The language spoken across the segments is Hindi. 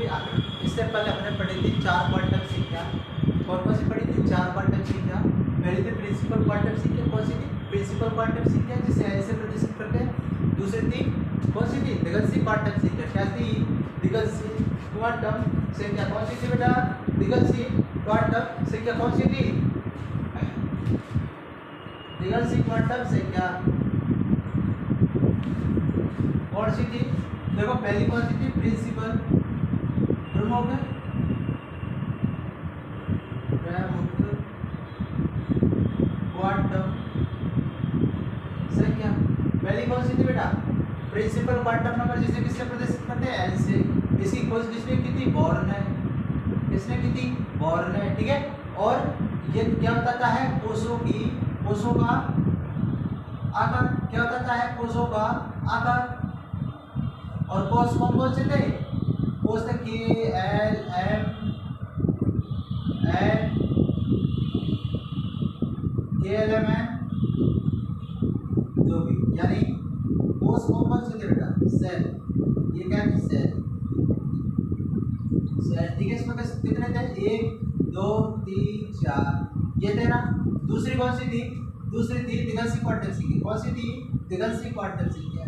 कोई आंकड़ा। इससे पहले हमने पढ़ी थी 4 क्वांटम संख्या। कौन कौन सी पढ़ी थी? 4 क्वांटम संख्या। पहली थी प्रिंसिपल क्वांटम संख्या। कौन सी थी? प्रिंसिपल क्वांटम संख्या जिसे ऐसे प्रदर्शित करते हैं। दूसरी थी कौन सी थी? दिगंशी क्वांटम संख्या। क्या थी? दिगंशी क्वांटम संख्या। कौन सी थी बेटा? दिगंशी क्वांटम संख्या। कौन सी थी? दिगंशी क्वांटम संख्या कौन सी थी? देखो पहली कौन सी थी? प्रिंसिपल प्रमुख क्वांटम संख्या। पहली कौन सी थी बेटा? प्रिंसिपल क्वांटम नंबर जिसे किससे प्रदर्शित करते हैं? एल से। इसकी खोज किसने की थी? बोर्न ने। किसने की थी? बोर्न ने। ठीक है। और ये क्या बताता है? कोषों का आकार। क्या बताता है? कोषों का आकार। और कोष कौन से थे? कोष थे के एल एम एन के एल एम एन जो भी, यानी कोष कौन से थे बेटा? सेल। ये क्या है? सेल। ठीक है। इसमें कितने थे? 1 2 3 4 ये थे ना। दूसरी कौन सी थी? दूसरी थी दिगंशी क्वांटम संख्या। कौन सी थी? दिगंशी क्वांटम संख्या।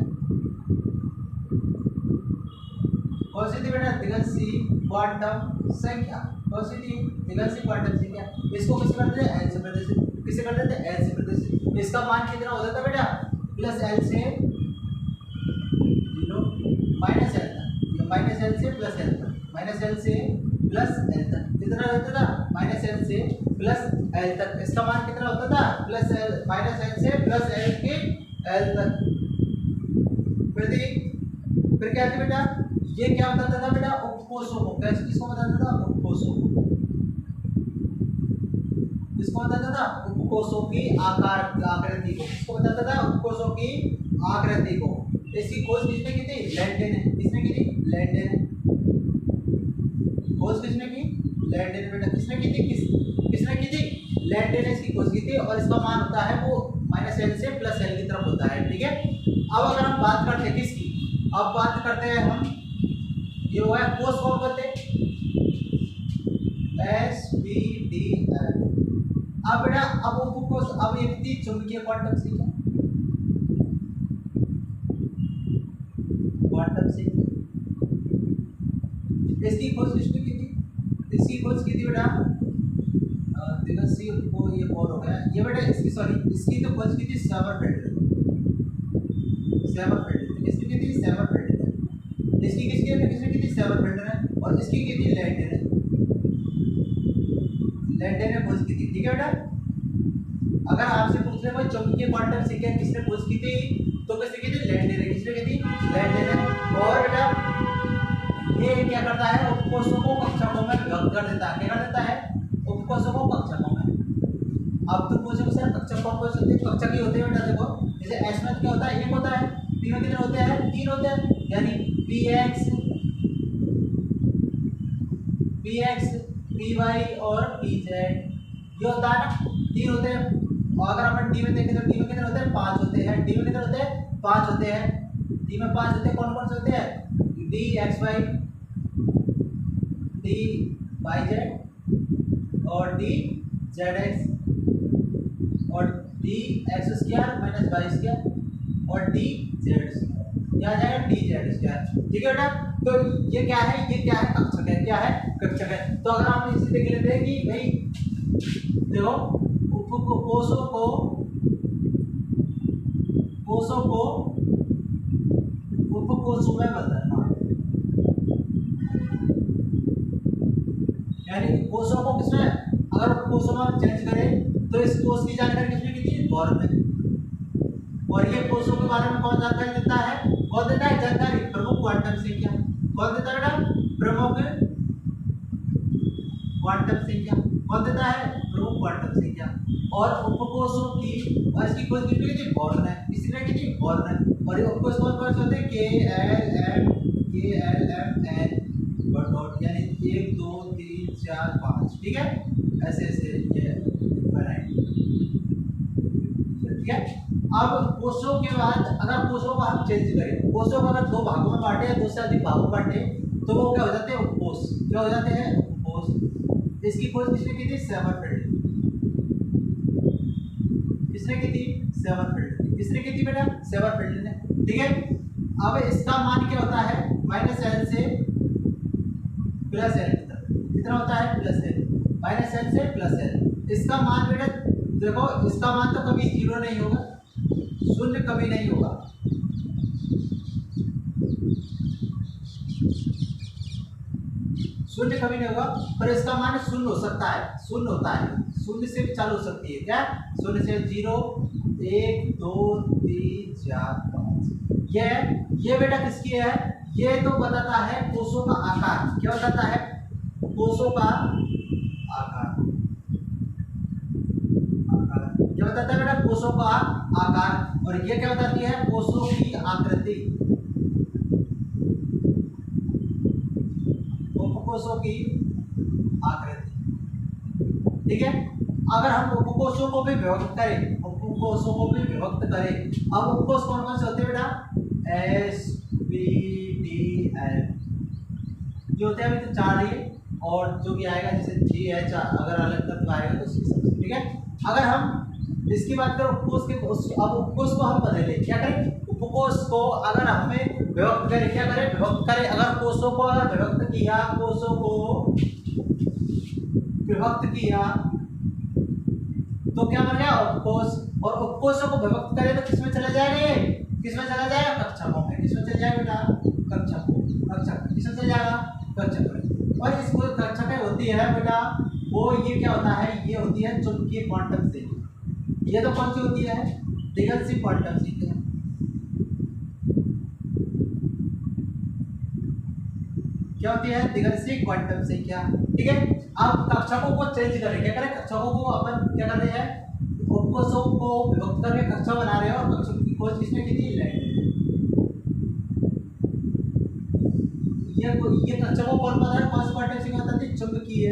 कौन सी थी बेटा? दिगंशी क्वांटम संख्या। कौन सी थी? दिगंशी क्वांटम संख्या। इसको किसे करते थे? एल से प्रदर्शित। किसे करते थे? एल से प्रदर्शित। इसका मान कितना होता था बेटा? प्लस एल से 0 माइनस एल तक, माइनस एल से प्लस एल तक, माइनस एल से प्लस एल तक। कितना रहता था? माइनस एल से प्लस एल तक। इसका मान कितना होता था? प्लस एल, माइनस एल से प्लस एल के एल तक। फिर क्या थी बेटा? ये क्या बताता था बेटा? उपकोषों को। क्या किसको बताता था? उपकोषों को। किसको बताता था? उपकोषों की आकृति को। किसको बताता था? उपकोषों की आकृति को। इसकी खोज किसने की थी? लैंडे ने। किसने की थी? लैंडे ने। खोज किसने की? लैंडे ने बेटा। किसने की थी? किसने की थी? लैंडे ने इसकी खोज की थी। और इसका मान होता है वो माइनस एल से प्लस एल की तरफ होता है। ठीक है। अब अगर हम बात करते हैं किसकी? अब बात करते हैं हम, ये हुआ है कोष कौन करते हैं? S B D L. अब बेटा अब उपकोष, अब ये थी चुंबकीय क्वांटम संख्या। क्वांटम संख्या इसकी खोज किसने की थी? इसकी खोज की थी बेटा दिगंशी को। ये बोर हो गया ये बेटा। इसकी सॉरी इसकी तो खोज की थी सेमरफेल्ड ने। किसने की थी? सेमरफेल्ड ने। इसकी किसने की थी? सेमरफेल्ड ने। और इसकी की थी लैंडे ने। लैंडे ने खोज की थी। ठीक है बेटा। अगर आपसे पूछ ले कोई चुंबकीय क्वांटम संख्या किसने खोज की थी, तो किसने की थी? लैंडे ने। किसने की थी? लैंडे ने। और बेटा ये क्या करता है? उपकोषों को कक्षकों में विभक्त कर देता है। क्या कर देता है? उपकोषों को कक्षकों में। अब तो पूछो सर कक्षक कौन कौन से होते हैं? कक्षक ही होते हैं बेटा। देखो जैसे एस में क्या होता है? एक होता है। पी में कितने होते हैं? 3 होते हैं। यानी पी एक्स पी वाई और पी जेड। ये होता है ना, 3 होते हैं। और अगर अपन डी में देखें तो डी में कितने होते हैं? 5 होते हैं। डी में कितने होते हैं? 5 होते हैं। डी में 5 होते हैं। कौन कौन से होते हैं? D X Y, D Y Z और डी जेड एक्स और D x square minus Y square और डी जेड स्क्वायर। क्या आ जाएगा? D Z square. ठीक है बेटा। तो ये क्या है? ये क्या है? कक्षक है। क्या है? कक्षक है। तो अगर हम इसे देख लेते हैं कि भाई देखो कोषों को उपकोषों में बदलना, यानी कोषों को किसमें, अगर कोषों में चेंज करें तो इस कोष की जानकारी किसने की थी? बोर्न ने। और ये कोषों के बारे में कौन जानकारी देता है? कौन देता है जानकारी? प्रमुख क्वांटम संख्या। कौन देता है बेटा? प्रमुख क्वांटम संख्या। कौन देता है? प्रमुख क्वांटम संख्या। और उपकोषों की और इसकी खोज किसने की थी? बोर्न ने। किसने की थी? बोर्न ने। और ये उपकोष कौन कौन से होते हैं? के एल एम एन डॉट, यानी 1 2 3 4 5। ठीक है। ऐसे ऐसे ये बनाएंगे। ठीक है। अब कोषों के बाद अगर कोषों को हम चेंज करें, कोषों को अगर 2 भागों में बांटे या 2 से अधिक भागों में बांटे तो वो क्या हो जाते हैं? उपकोष। क्या हो जाते हैं उपकोष। इसकी खोज किसने की थी? सेमरफेल्ड। किसने की थी? सेमरफेल्ड। किसने की थी बेटा? सेमरफेल्ड ने। ठीक है, अब इसका मान क्या होता है? -l से +l तक। कितना होता है? +l। -l से +l। इसका मान बेटा देखो, इसका मान तो कभी 0 नहीं होगा, शून्य कभी नहीं होगा। शून्य कभी नहीं होगा, पर इसका मान शून्य हो सकता है, शून्य होता है, शून्य से भी चालू हो सकती है। क्या? शून्य से 0, 1, 2, 3, 4, 5। ये बेटा किसकी है? ये तो बताता है कोषों का आकार। क्या बताता है? कोषों का आकार। क्या बताता है बेटा? कोषों का आकार। और ये क्या बताती है? कोषों की आकृति। उपकोषों की आकृति। ठीक है, अगर हम उपकोषों को भी विभक्त करें, उपकोषों को भी विभक्त करें, अब उपकोष कौन कौन से होते हैं बेटा? S, P, D, L ये होते हैं। अभी तो 4 ही, और जो भी आएगा जैसे GH अगर अलग तत्व आएगा तो उसकी समझ। ठीक है, अगर हम इसकी बात करें उपकोष के, अब उपकोष को हम बदले। क्या करें? उपकोष को अगर हमें विभक्त करें, क्या करें? विभक्त करें। अगर कोषों को अगर विभक्त किया, कोषों को विभक्त किया तो क्या बन गया? उपकोष। और उपकोषों को विभक्त करें तो किसमें चला जाएगा? ये किसमें चला जाएगा? कक्षकों में। किसमें चला जाएगा बेटा? कक्षकों। कक्षक किसमें चला जाएगा? कक्षक में। और इसको कक्षक होती है बेटा वो, ये क्या होता है? ये होती है चुंबकीय क्वांटम संख्या। ये तो कौन सी होती है? दिगंत क्वांटम संख्या। क्या होती है? दिगंत क्वांटम संख्या। ठीक है, अब कक्षकों को चेंज करें। क्या करें? कक्षकों को अपन क्या कर रहे हैं? उपकोषों को विभक्त करके कक्षा बना रहे हैं, और कक्षकों की खोज किसने की थी? ये कक्षकों को कौन बता है? कौन सी क्वांटम संख्या बताती है? चुंबकीय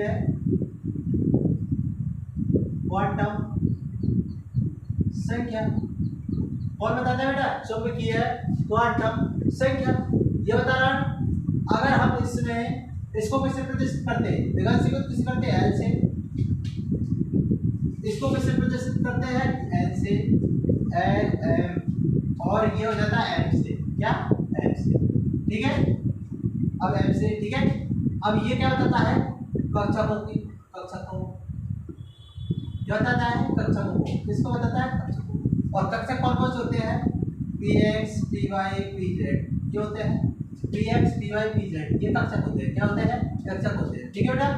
क्वांटम संख्या। कौन बताता है बेटा? चुंबकीय क्वांटम संख्या। ये बता रहा है। अगर हम इसमें इसको किससे प्रदर्शित करते हैं? दिगंत को किससे करते हैं? L से। इसको किससे प्रदर्शित करते हैं? L से, L, M, और ये हो जाता है M से। क्या? M से। ठीक है, अब M से। ठीक है, अब ये क्या बताता है? कक्षकों की, कक्षकों क्या बताता है? कक्षकों को। किसको बताता है? कक्षकों। और कक्षक कौन कौन से होते हैं? Px, Py, Pz। ये होते हैं Px, Py, Pz। ये कक्षक होते हैं। क्या होते हैं? कक्षक होते हैं। ठीक है बेटा,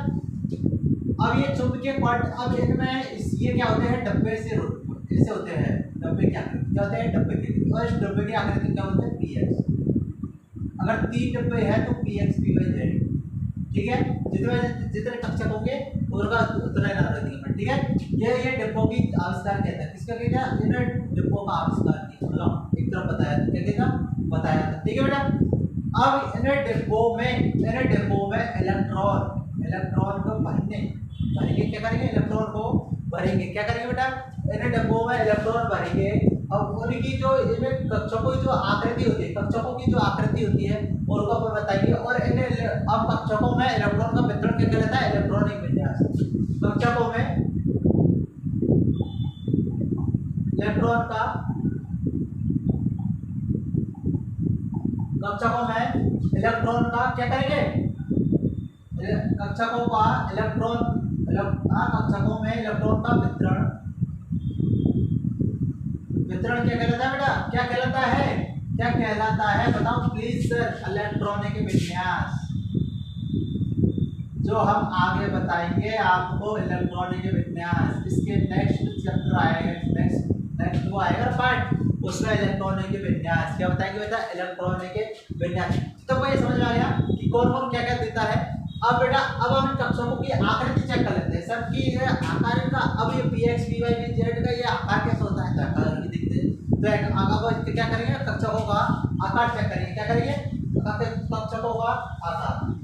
अब ये चुंबकीय क्वांटम, अब इनमें ये क्या होते हैं? डब्बे से ऐसे होते हैं। डब्बे की आकृति क्या होते हैं? डब्बे की। और इस डब्बे की आकृति क्या होते हैं? Px। अगर 3 डब्बे हैं तो Px, Py, Z। ठीक है, जितने कक्षक होंगे उनका उतना नाम रखेंगे। ठीक है, ये डिब्बों की आविष्कार कहता है। किसका कहता है? इन्हें डिब्बों का आविष्कार किया, मतलब एक तरफ बताया था। क्या कहता? बताया था। ठीक है बेटा, अब इन्हें डिब्बों में इलेक्ट्रॉन को भरेंगे। क्या करेंगे? इलेक्ट्रॉन को भरेंगे। क्या करेंगे बेटा? इन्हें डिब्बों में इलेक्ट्रॉन भरेंगे। अब उनकी जो इनमें कक्षकों की जो आकृति होती है, कक्षकों की जो आकृति होती है उनको अपन बताएंगे। और इन्हें अब कक्षकों में इलेक्ट्रॉन का वितरण क्या कहलाता है? इलेक्ट्रॉनिक विन्यास। कक्षकों में इलेक्ट्रॉन का, कक्षकों में इलेक्ट्रॉन का क्या करेंगे? कक्षकों का इलेक्ट्रॉन, कक्षकों में इलेक्ट्रॉन का वितरण क्या कहलाता है बेटा? क्या कहलाता है? क्या कहलाता है? बताओ प्लीज सर। इलेक्ट्रॉनिक विन्यास, जो हम आगे बताएंगे आपको। इलेक्ट्रॉनिक विन्यास इसके नेक्स्ट चैप्टर आएगा, नेक्स्ट वो आएगा पार्ट, उसमें इलेक्ट्रॉनिक विन्यास क्या बताएंगे बेटा? इलेक्ट्रॉनिक विन्यास। तो ये समझ में आ गया कि कौन कौन क्या क्या देता है। अब बेटा, अब हम कक्षकों की आकृति चेक कर लेते हैं सर कि आकार का। अब ये Px, Py, Pz का ये आकार कैसा होता है? आकार की दिखते हैं तो आगे क्या करेंगे? कक्षकों का आकार चेक करेंगे। क्या करेंगे? कक्षकों का आकार।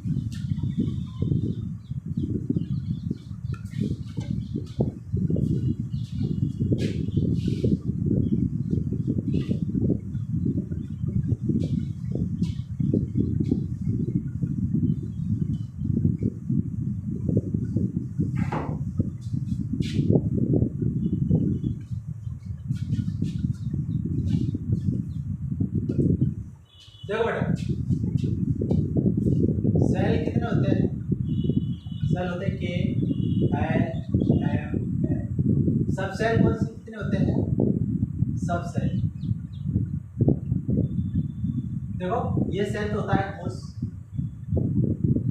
सेल होते हैं के एल एम एन। सब सेल कौन से कितने होते हैं? सब सेल। देखो ये सेल तो होता है कोश,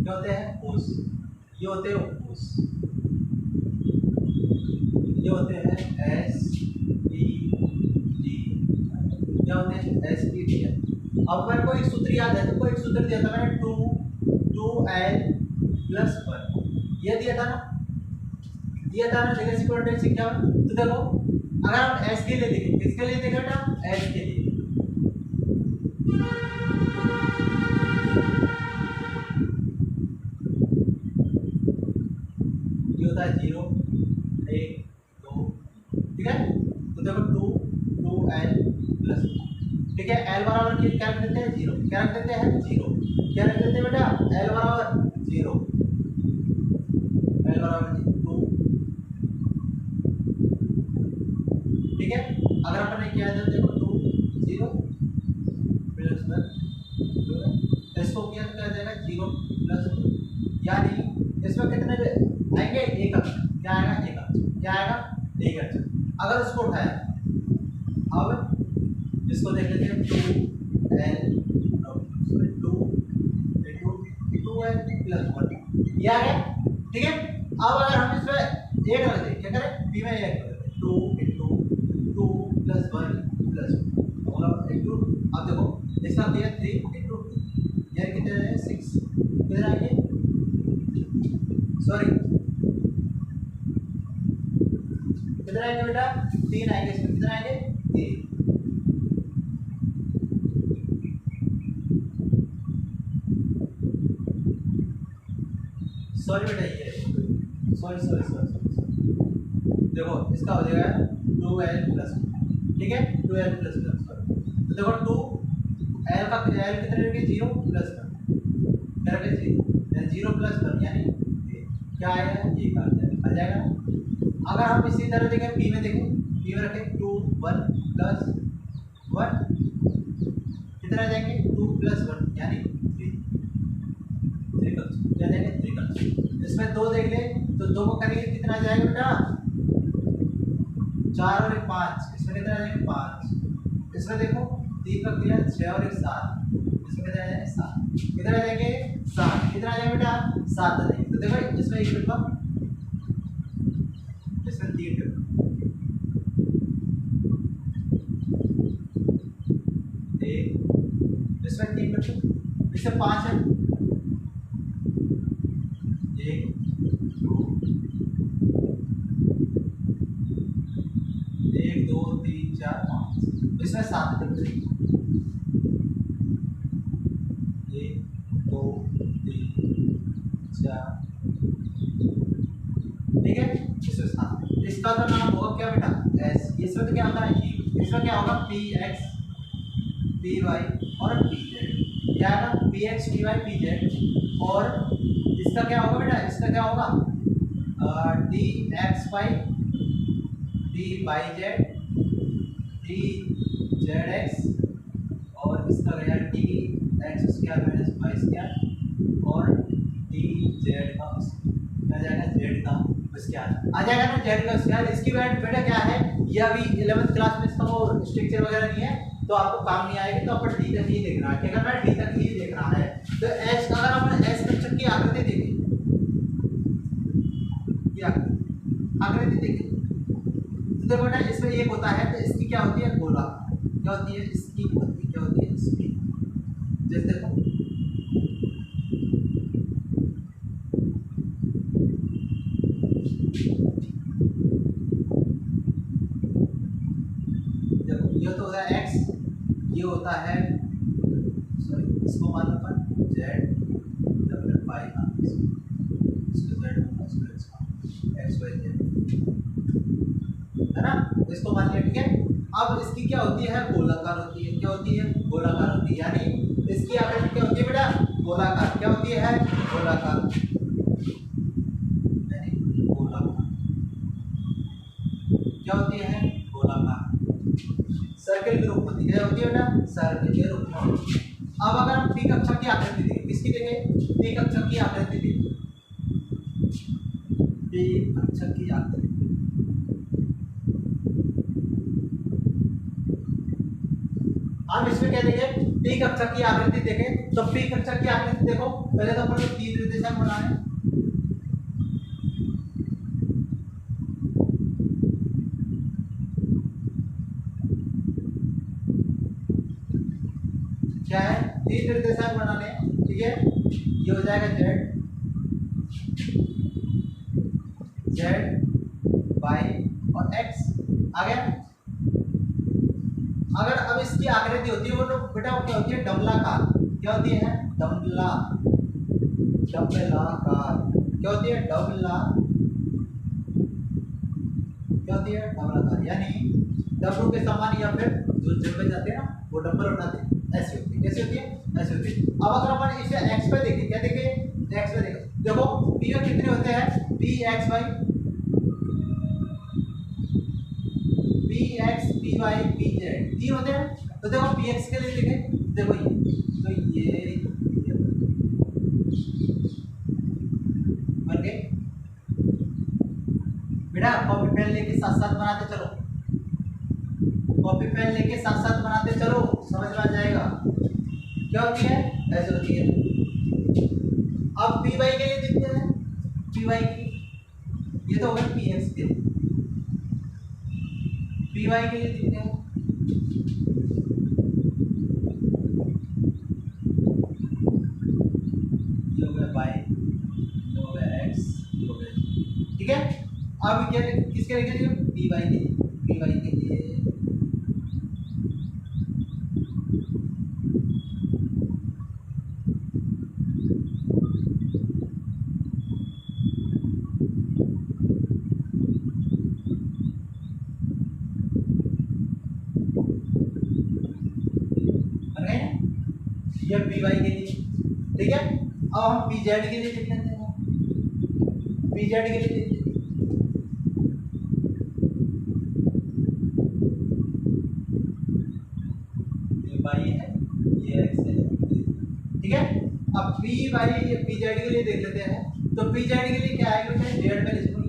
क्या होते हैं? कोश। ये होते हैं कोश, ये होते हैं एस पी डी, क्या होते हैं? S P D. अब मेरे को एक सूत्र याद है, तो कोई एक सूत्र दिया था मैंने 2L + 1, ये दिया था ना लेगेसी पोटेंशियल क्या? तो देखो अगर हम एस के लिए देखें, किसके लिए देखें बेटा? एस के लिए। ये होता है 0 1 2, ठीक है? तो देखो 2L + 1, ठीक है? L बराबर क्या रख देते हैं? 0। क्या रख देते हैं? 0। क्या रख देते हैं बेटा? L बराबर 0, L बराबर 2, ठीक है? अगर अपन ने किया तो देखो 2 0 + 1, इसको किया तो क्या आ जाएगा? 0 + 2, यानी इसमें कितने आएंगे? एक अक्षर। क्या आएगा? एक अक्षर। क्या आएगा? एक अक्षर। अगर उसको उठाया, अब इसको देख लेते हैं 2L + 1, ये आ गया, ठीक है? अब अगर हम इसमें एक रख दें, क्या करें? p में एक कर दें, 2 × 2 + 1 + 2, मतलब इंटू। अब देखो इसका दिया 3 × 2, यानी कितने हैं? 6। किधर आएंगे? सॉरी किधर आएंगे बेटा? 3 आएंगे। इसमें किधर आएंगे? 3। सॉरी बेटा, ये सॉरी देखो इसका हो जाएगा 2L + 1, ठीक है? 2L + 1, तो देखो 2L का L कितने रहेंगे? 0 + 1, क्या रहेगा? 0 + 1, यानी क्या आएगा? ये आ जाएगा। अगर हम इसी तरह देखें p में, देखें p में रखें 2 1 + 1, कितने आ जाएंगे? 2 + 1, यानी 3 क्या जाएंगे? 3। इसमें 2 देख ले तो 2 को करेंगे कितना आ जाएगा बेटा? 4 और 1 5, इसमें कितना आ जाएगा? 5। इसमें देखो 3 का किया 6 और 1 7, इसमें कितना आ जाएगा? 7। कितना आ जाएंगे? 7। कितना आ जाएगा बेटा? 7 आ जाएंगे। तो देखो इसमें एक डिब्बा, इसमें 3 डिब्बा, इसमें 3 डिब्बा, इसमें 5 है। 1 2 1 2 3 4 5, इसमें 7 डिब्बे, 1 2 3 4, ठीक है? इसमें 7। इसका तो नाम होगा क्या बेटा? S। इसमें तो क्या होता है? इसमें क्या होगा? PX PY और PZ, क्या आएगा? PX PY PZ। और इसका क्या होगा बेटा? इसका क्या होगा? DXY DYZ DZX, और इसका गया DX² - Y² और DZ का क्या जाएगा? Z का आ जाएगा ना, Z का स्क्वायर। इसकी बेटा क्या है? ये अभी 11th क्लास में इसका वो स्ट्रक्चर वगैरह नहीं है, तो आपको काम नहीं आएगी, तो अपन डी तक ही देखना है। क्या करना है? डी तक ही देखना है। तो एच, अगर अपन एस स्ट्रक्चर की आकृति देखें, ये आकृति देखें तो देखो बेटा इसमें एक होता है, तो इसकी क्या होती है? गोला। क्या होती है? इसकी होती है, क्या होती है? इसकी। जैसे देखो ये तो होता है x, ये होता है सॉरी इसको मान लो अपन z डबल पाई का, इसको z होगा, इसको x का x y z, है ना? इसको मान लिया, ठीक है? अब इसकी क्या होती है? गोलाकार होती है। क्या होती है? गोलाकार होती है, यानी इसकी आकृति क्या होती है बेटा? गोलाकार। क्या होती है? गोलाकार, यानी गोलाकार। क्या होती है? गोलाकार। सर्कल के रूप होती है। क्या होती है बेटा? सर्कल के रूप में। अब अगर हम पी कक्षा की आकृति देखें, किसकी देखें? पी कक्षा की आकृति देखें, एक अक्षर की आकृति। हम इसमें क्या देखें, पी कक्षक की आकृति देखें तो पी कक्षक की आकृति देखो, पहले तो अपन को तीन निर्देशांक बनाए। क्या है, तीन निर्देशांक बनाने, ठीक है। ये हो जाएगा जेड, जेड वाई और एक्स आ गया। अगर अब इसकी आकृति होती है वो तो बेटा क्या होती है, डमलाकार। क्या होती है, डमला, डमलाकार। क्या होती है, डमला, क्या होती है, डमलाकार। यानी डब्लू के समान या फिर जो जब जाते हैं ना वो डबल उठाते हैं, ऐसी होती है। कैसी होती है, ऐसी होती है। अब अगर अपन इसे एक्स पे देखें, क्या देखें, एक्स पे देखें, देखो पी में कितने होते हैं, P X Y, P X P Y P Z, तीन होते हैं। तो देखो पी एक्स के लिए देखें, देखो ये तो ये बन गए बेटा। कॉपी पेन लेके साथ साथ बनाते चलो, कॉपी पेन लेके साथ साथ बनाते चलो, समझ में आ जाएगा। क्या होती है, ऐसे होती है। अब पी वाई के लिए देखते हैं, पी वाई की, ये तो होगा पी एक्स के लिए, पी वाई के लिए देखते हैं। ये हो गया वाई, ये हो गया एक्स, ये हो गया, ठीक है। अब क्या किसके लिए, पी वाई के लिए, पी वाई के लिए ये पी वाई के लिए, ठीक है। अब हम पी जेड के लिए देख लेते हैं, पी जेड के लिए देखते हैं। ये वाई है, ये एक्स है, ठीक है। अब पी वाई पी जेड के लिए देख लेते हैं। तो पी जेड के लिए क्या आएगा, क्या जेड में इसको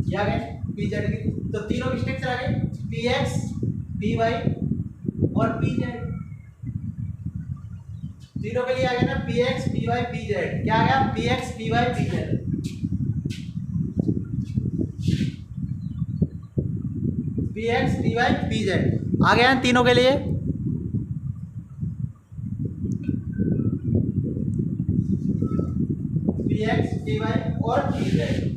क्या गए पी जेड के लिए। तो तीनों स्ट्रक्चर आ गए, पी एक्स पी वाई और पी जेड, तीनों के लिए आ गया ना, P X P Y P Z. क्या आ गया, P X P Y P Z, P X P Y P Z आ गया तीनों के लिए। पी एक्स पी वाई और पी जेड,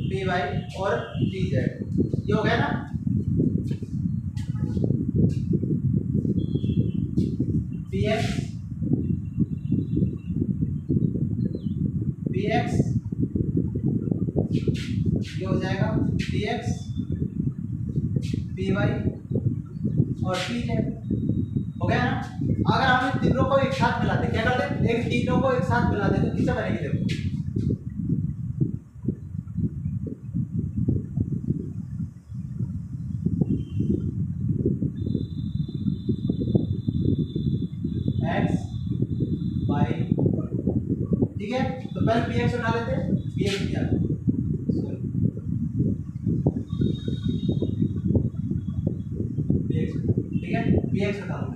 पी वाई और पी जेड, ये हो गया ना। पी एक्स पी एक्स, ये हो जाएगा पी एक्स पी वाई और पी जेड, हो गया ना। अगर हम तीनों को एक साथ मिला दे, क्या करते, एक तीनों को एक साथ मिला दे तो किससे बनेगी, देखो एक्स वाई, ठीक है। तो पहले पी एक्स उठा लेते हैं, पी एक्स किया, ठीक है, पी एक्स उठा लो,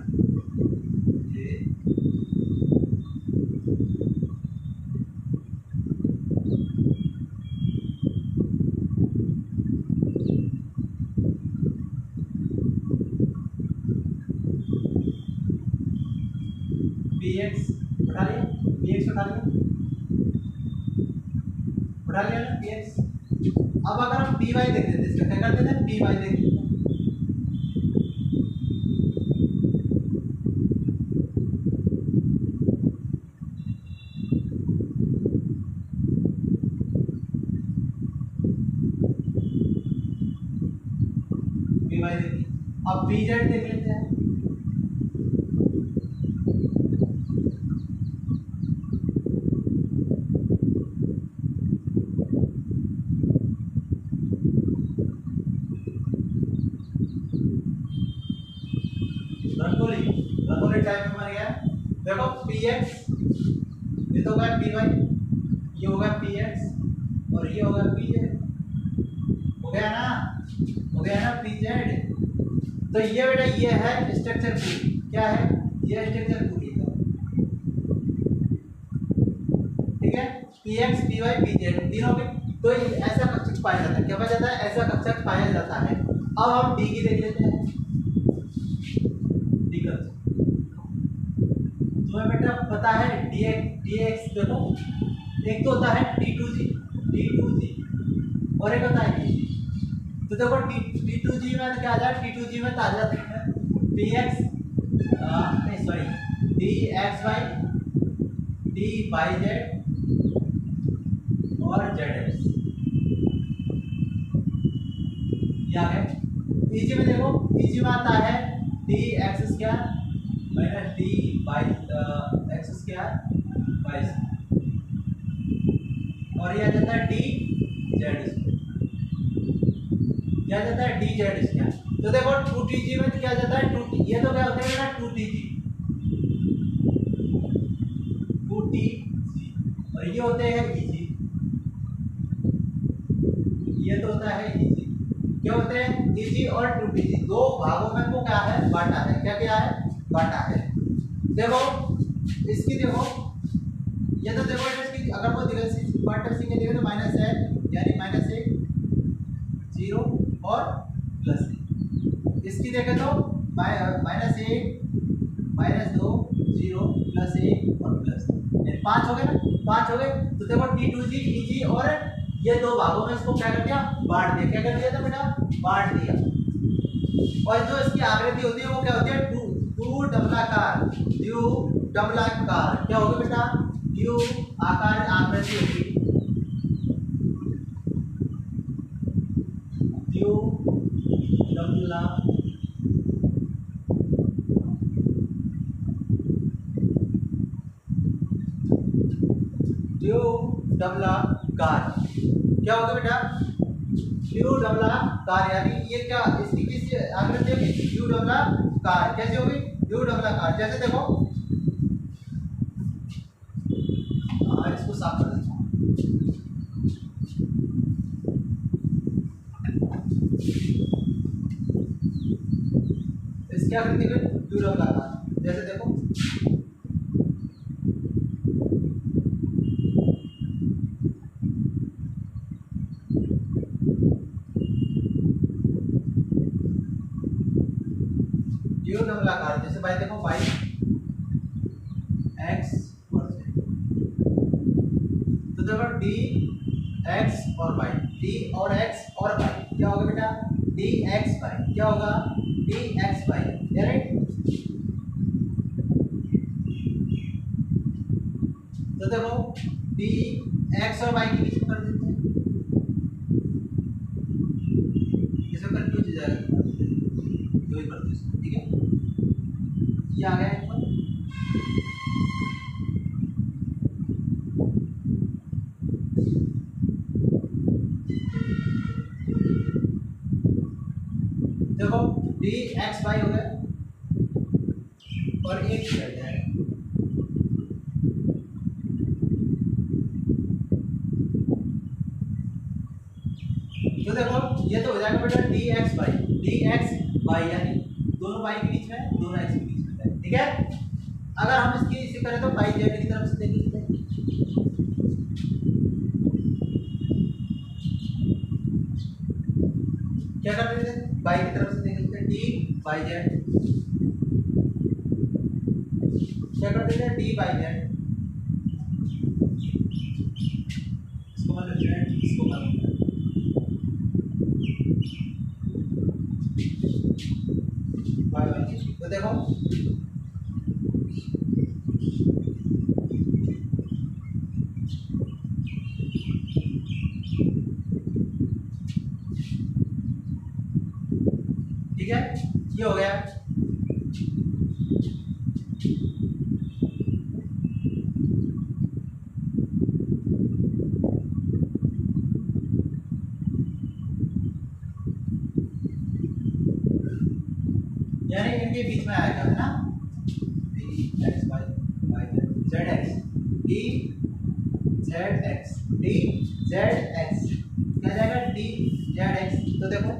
पी एक्स उठा लिया, पी एक्स उठा लिया, उठा लिया ना पी एक्स। अब अगर हम पी वाई देख लेते हैं, इसका क्या करते थे, पी वाई देख लेते हैं, पी वाई देखिए। अब पी जेड देख लेते हैं, रंगोली टाइप में बन गया। देखो पी एक्स, ये तो होगा पी वाई, ये होगा पी एक्स और ये होगा पी जेड। हो गया ना पी जेड। तो ये बेटा ये है स्ट्रक्चर पूरी। क्या है ये स्ट्रक्चर पूरी है, ठीक है। P X P Y P Z तीनों के। तो ऐसा कक्षक पाया जाता है। क्या पाया जाता है? ऐसा कक्षक पाया जाता है। अब हम डी की देख लेते हैं। डी का तुम्हें बेटा पता है डी एक्स देखो, एक तो होता है डी2जी और एक होता है डी। तो देखो डी2जी में क्या आ जाए, डी2जी में आ जाते हैं डी एक्स नहीं sorry D X Y, D Y Z और जेड एक्स। क्या है इजी में? देखो इजी में आता है D x square minus D Y X square Y और ये आ जाता है डी जेड स्क्वायर। क्या जाता है? D Z square. तो देखो 2tg में क्या जाता है? 2t, ये तो क्या होता है ना 2tg और ये होते हैं eg, ये तो होता है eg। क्या होते हैं? eg और 2tg दो भागों में को क्या है? बांटा है। क्या है? बांटा है। देखो इसकी देखो, ये तो देखो इसकी अगर वो दिखे पार्ट सी के देखे तो माइनस है, यानी माइनस 1 0 और प्लस 1। इसकी देखे तो माइनस 1 माइनस 2 0 प्लस 1 और प्लस 5 हो गए ना, 5 हो गए। तो देखो डी2जी ईजी और ये दो भागों में इसको क्या कर दिया? बांट दिया। क्या कर दिया था बेटा? बांट दिया। और जो इसकी आकृति होती है वो क्या होती है? द्यू डबलाकार। क्या होगा बेटा? द्यू आकार आकृति होगी, द्यू डबलाकार। क्या होगा बेटा? ड्यू डबलाकार, यानी ये क्या इसकी किस आकृति होगी? ड्यू डबलाकार। कैसे होगी? ड्यू डबलाकार। जैसे देखो इसको साफ कर देता हूं। इसकी आकृति में ड्यू डबलाकार। जैसे देखो डबलाकार। जैसे भाई देखो वाई एक्स और जेड, तो देखो डी एक्स और वाई, डी और एक्स और वाई क्या होगा बेटा? D X Y. क्या होगा? D X Y. राइट। तो देखो डी एक्स और वाई के बीच में कर देते हैं, इसमें कंफ्यूज हो जाएगा जो ही करते हैं। ठीक है, ये आ गया एक बार। देखो डी एक्स वाई हो गया और एक रह जाएगा। तो देखो ये तो हो जाएगा बेटा डी एक्स वाई, यानी दोनों वाई के बीच में, दोनों एक्स के बीच में। ठीक है, अगर हम इसकी इसे करें तो वाई जेड की तरफ से देख लेते हैं। क्या कर देते हैं? वाई की तरफ से देख लेते हैं, डी वाई जेड। क्या कर देते हैं? D Y Z. इसको मतलब जेड, इसको मतलब वाई वाई। तो देखो ठीक है, ये हो गया। यानी इनके बीच में आएगा, है ना, D X Y Y Z X, D Z X, D Z x, क्या जाएगा डी जेड एक्स। तो देखो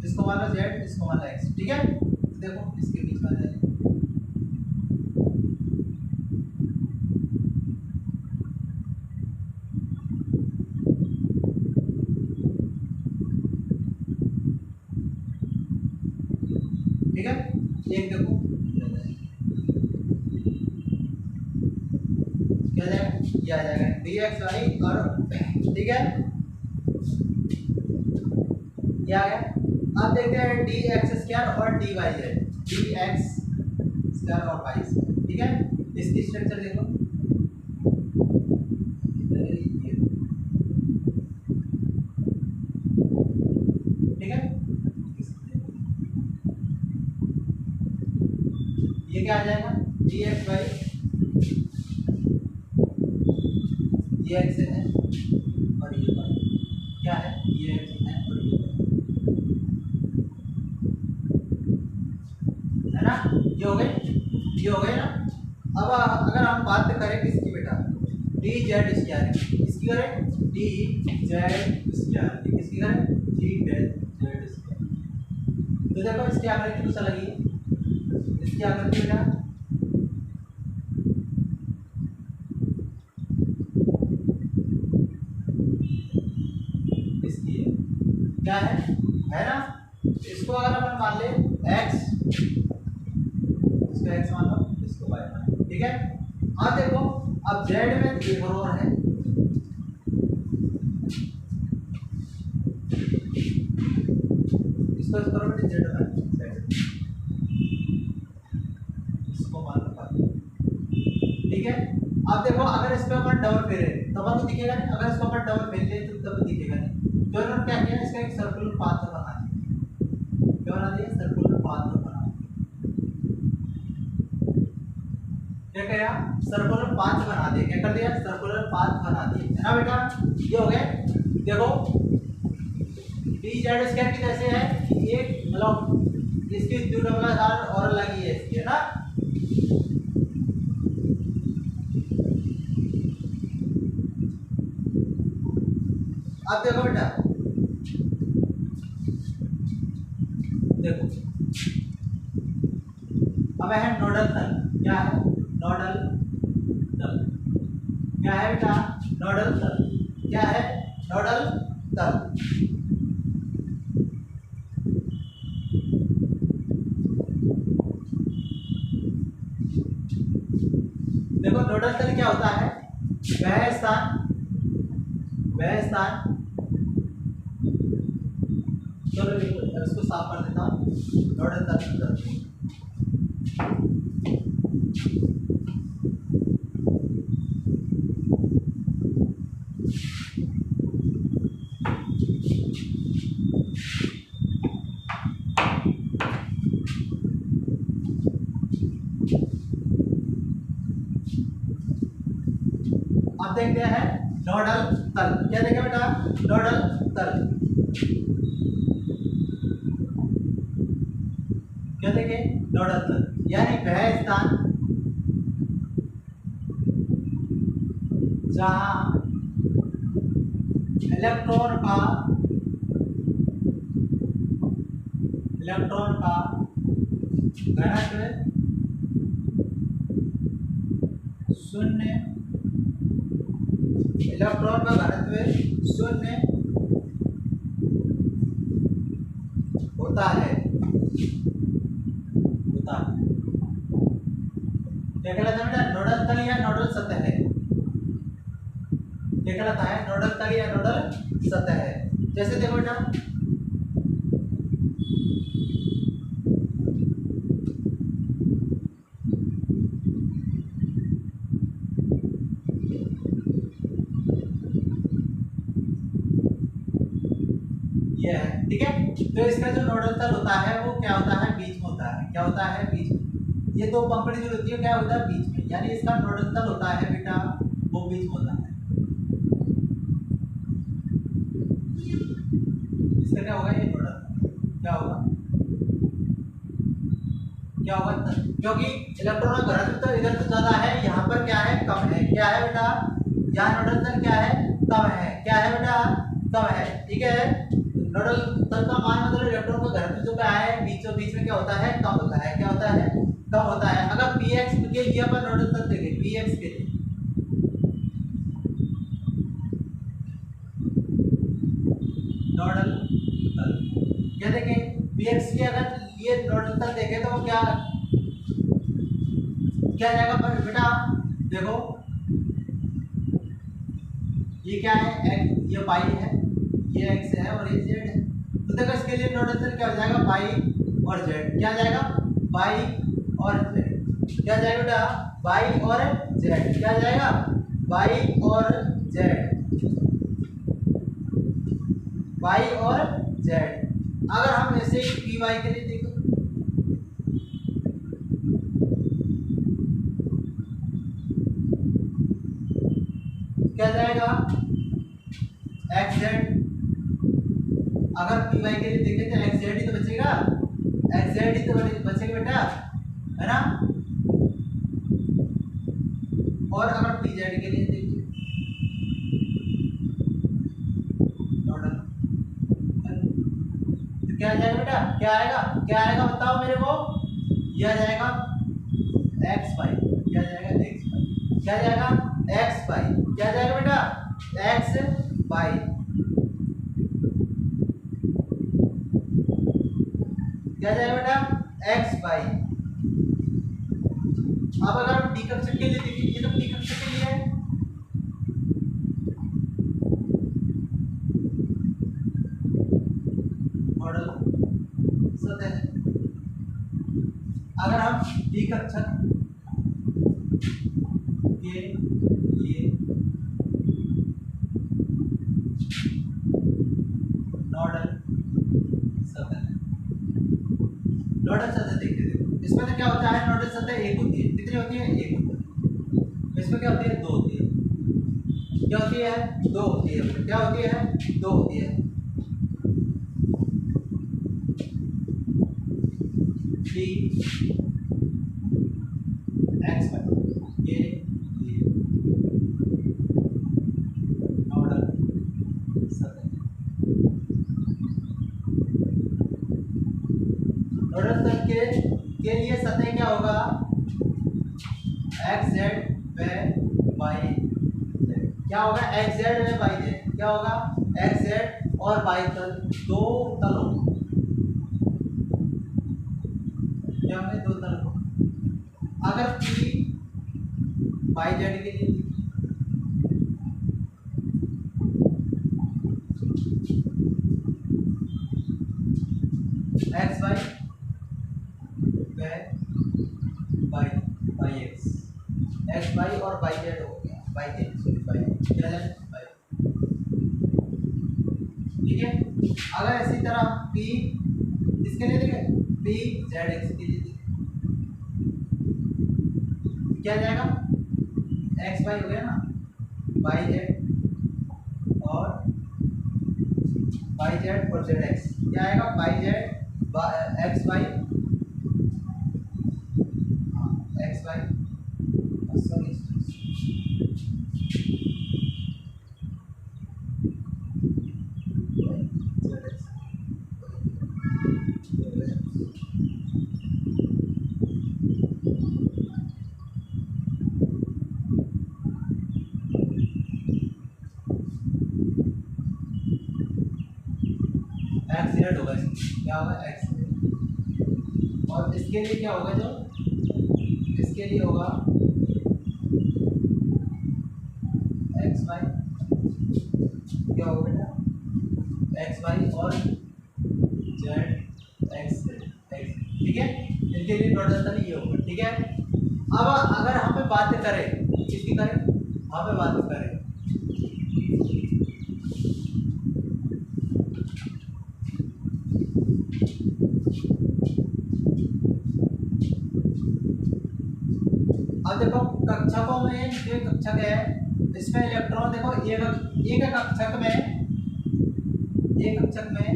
इसको मान लो जेड, इसको मान लो एक्स, ठीक है। तो देखो इसके बीच में आ जाएगा, ठीक है। एक देखो क्या जाएगा, ये आ जाएगा डी एक्स वाई, और ठीक है ये आ गया। अब देखते हैं डी एक्स स्क्वायर और d Y z, d x square और वाई स्क्वायर, ठीक है। इसकी स्ट्रक्चर देखो, ठीक है। ये क्या आ जाएगा, डी एक्स वाई, ये एक्स है और ये वाई, क्या है, ये एक्स है और ये वाई, है ना। ये हो गए, ये हो गए ना। अब अगर हम बात करें किसकी बेटा, डी जेड स्क्वायर, इसकी करें डी जेड स्क्वायर, किसकी करें डी जेड स्क्वायर। तो देखो इसकी आकृति कुछ अलग है, इसकी आकृति बेटा इसकी क्या है ना। इसको अगर अपन मान ले x, इसको x मान लो, इसको y मान लो, ठीक है। अब देखो अब z में एक और है, इसको इस करो बेटे z मान लो, इसको मान लो, ठीक है। अब देखो अगर इस पे अपन डबल फेरे तब तो दिखेगा नहीं, अगर इसको अपन डबल फेर ले तो तब दिखेगा नहीं। तो इन्होंने क्या किया, इसका एक सर्कुलर पाथ बना दिया, क्या बना दिया, सर्कुलर पाथ बना दिया, क्या किया, सर्कुलर पाथ बना दिया, क्या कर दिया, सर्कुलर पाथ बना दिया, है ना बेटा। ये हो गए। देखो डी जेड स्क्वायर की जैसे है, एक मतलब इसकी द्विडबलाकार और अलग ही है इसकी, है ना। अब देखो बेटा, देखो अब है नोडल तल, क्या है नोडल तल, क्या है बेटा नोडल तल, क्या है नोडल तल। देखो नोडल तल क्या होता है, वह स्थान, चलो इसको साफ कर देता हूँ, नोडल तल अब देखते हैं नोडल तल, क्या देखें बेटा, नोडल तल, क्या देखें, नोडल तल, यानी वह स्थान जहां इलेक्ट्रॉन का घनत्व शून्य, इलेक्ट्रॉन का घनत्व शून्य होता है, क्या कहलाता है बेटा, नोडल तल या नोडल सतह है, क्या कहलाता है, नोडल तल या नोडल सतह है। जैसे देखो बेटा ये है, ठीक है। तो इसका जो नोडल तल होता है वो क्या होता है, बीच में होता है, क्या होता है, बीच में। ये दो पंखुड़ी जो होती है क्या होता है, बीच में, यानी इसका नोडल तल होता है बेटा वो बीच में होता है। इसका क्या होगा, ये नोडल, क्या होगा, क्या होगा, क्योंकि इलेक्ट्रॉन का घनत्व तो इधर तो ज्यादा है, यहाँ पर क्या है, कम है। क्या है बेटा, यहाँ नोडल तल क्या है, कम है। क्या है बेटा, कम है। ठीक है, नोडल तल का मान मतलब इलेक्ट्रॉन का घनत्व जो क्या है बीचों बीच में क्या होता है, कम होता है। क्या होता है, कम होता है। अगर px के लिए अपन नोडल तल देखें, px के लिए नोडल तल क्या देखें, px के अगर ये नोडल तल देखें तो क्या क्या जाएगा पर बेटा, देखो ये क्या है, x, ये y है, ये x है और ये z है। तो देखो इसके लिए नोडल तल क्या हो जाएगा, y और z। क्या जाएगा, y और z। क्या जाएगा बेटा, y और z। क्या जाएगा, y और z, y और z। अगर हम ऐसे ही पी वाई के लिए देखो, क्या जाएगा, एक्स जेड। अगर पी वाई के लिए देखें तो एक्स जेड ही तो बचेगा, एक्स जेड ही तो बचेगा बेटा, है ना। और अगर पी जेड के लिए देखिए तो क्या जाएगा बेटा, क्या आएगा, क्या आएगा बताओ मेरे को, यह जाएगा एक्स वाई। क्या जाएगा, एक्स वाई। क्या जाएगा, एक्स वाई। क्या जाएगा बेटा, एक्स वाई। क्या जाएगा बेटा, एक्स वाई। अब अगर हम डी कक्षक के लिए देखिए, ये तो डी कक्षक के लिए है, मॉडल सतह। अगर हम डी कक्षक के लिए नोडल सतह, नोडल सतह देखते हैं, इसमें तो क्या होता है, नोडल सतह एक होती है। कितनी होती है, एक होती है। इसमें क्या होती है, दो होती है। क्या होती है, दो होती है। क्या होती है, दो होती है। डी एक्स वाई, ये नोडल सतह। नोडल सतह के लिए सतह क्या होगा, एक्स जेड व वाई जेड। क्या होगा, एक्स जेड व वाई जेड। क्या होगा, एक्स जेड और वाई तल, दो तल होंगे। क्या होंगे, दो तल होंगे। अगर पी वाई जेड के लिए एक्स वाई व y y x, x y और वाई जेड हो गया, वाई जेड सॉरी वाई क्या है, ठीक है। अगर इसी तरह पी इसके लिए देखें, पी जेड एक्स के लिए देखें, क्या जाएगा, एक्स वाई हो गया ना, वाई जेड और वाई जेड और जेड एक्स। क्या आएगा, y Z x y, x y sorry x z होगा, क्या होगा, एक्स जेड। और इसके लिए क्या होगा, जो इसके लिए होगा एक्स वाई। क्या होगा बेटा, एक्स वाई और जेड एक्स जेड एक्स, ठीक है। इनके लिए नोडल तल ये होगा, ठीक है। अब अगर हम पे बात करें, किसकी करें, हम पे बात करें अब देखो कक्षकों में, जो कक्षक है इसमें इलेक्ट्रॉन देखो एक कक्षक में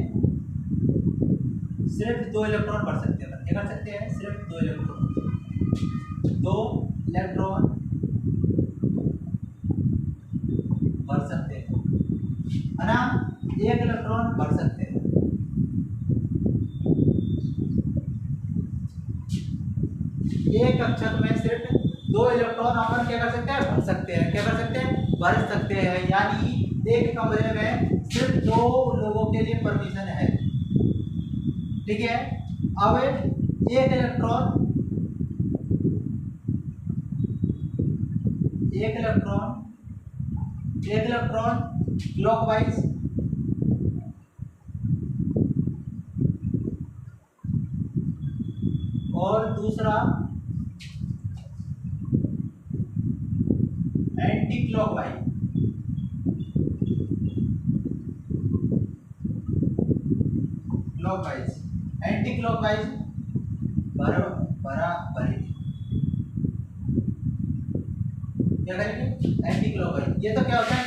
सिर्फ 2 इलेक्ट्रॉन भर सकते हैं। क्या कर सकते हैं? सिर्फ 2 इलेक्ट्रॉन भर सकते हैं, है ना। 1 इलेक्ट्रॉन भर सकते हैं। एक कक्षक में सिर्फ 2 इलेक्ट्रॉन अपन क्या कर सकते हैं? भर सकते हैं। क्या कर सकते हैं? भर सकते हैं। यानी एक कमरे में सिर्फ 2 लोगों के लिए परमिशन है, ठीक है। अब एक इलेक्ट्रॉन क्लॉकवाइज और दूसरा एंटी क्लॉकवाइज। एंटी क्लॉकवाइज बराबर क्या करेंगे? Anti clockwise. ये तो क्या होता है?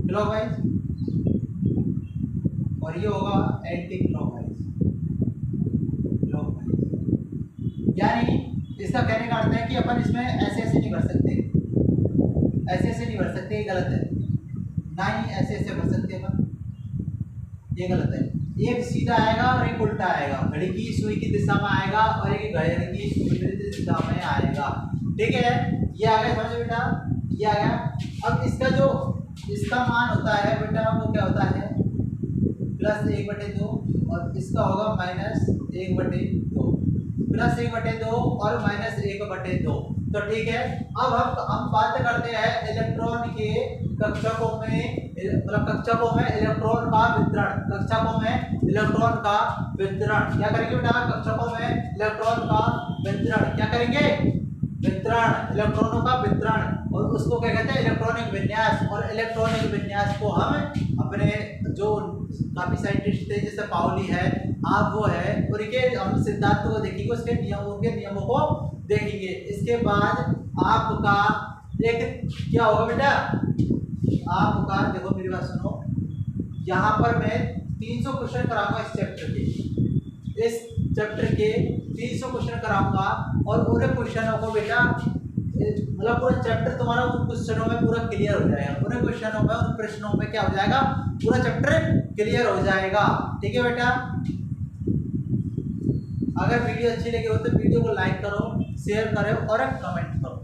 क्लॉकवाइज और ये होगा एंटी क्लॉकवाइज। यानी इसका कहने का अर्थ है कि अपन इसमें ऐसे नहीं भर सकते, ऐसे नहीं भर सकते, ये गलत है। ना ही ऐसे भर सकते अपन, ये गलत है। एक सीधा आएगा और एक उल्टा आएगा, घड़ी की सुई की दिशा में आएगा और एक घड़ी की सुई की दिशा में आएगा, ठीक है। ये आ गया, समझो बेटा, ये आ गया। अब इसका मान होता है बेटा, वो क्या होता है? +1/2 और इसका होगा -1/2, +1/2 और -1/2। तो ठीक है। अब हम बात करते हैं इलेक्ट्रॉन के कक्षकों में, मतलब कक्षकों में इलेक्ट्रॉन का वितरण। कक्षकों में इलेक्ट्रॉन का वितरण क्या करेंगे बेटा? कक्षकों में इलेक्ट्रॉन का वितरण क्या करेंगे? वितरण, इलेक्ट्रॉनों का वितरण, और उसको क्या कहते हैं? इलेक्ट्रॉनिक विन्यास। और इलेक्ट्रॉनिक विन्यास को हम अपने जो काफी साइंटिस्ट थे जैसे पाउली है, आप वो है, उनके हम सिद्धांत को देखेंगे, उसके नियमों को देखेंगे। इसके बाद आपका एक क्या होगा बेटा? आपका देखो मेरी बात सुनो, यहाँ पर मैं 300 क्वेश्चन कराऊंगा इस चैप्टर के 300 क्वेश्चन कराऊंगा, और पूरे क्वेश्चनों को बेटा, मतलब पूरा चैप्टर तुम्हारा उन क्वेश्चनों में पूरा क्लियर हो जाएगा। पूरे क्वेश्चनों में, उन प्रश्नों में क्या हो जाएगा? पूरा चैप्टर क्लियर हो जाएगा, ठीक है बेटा। अगर वीडियो अच्छी लगी हो तो वीडियो को लाइक करो, शेयर करो और कमेंट करो।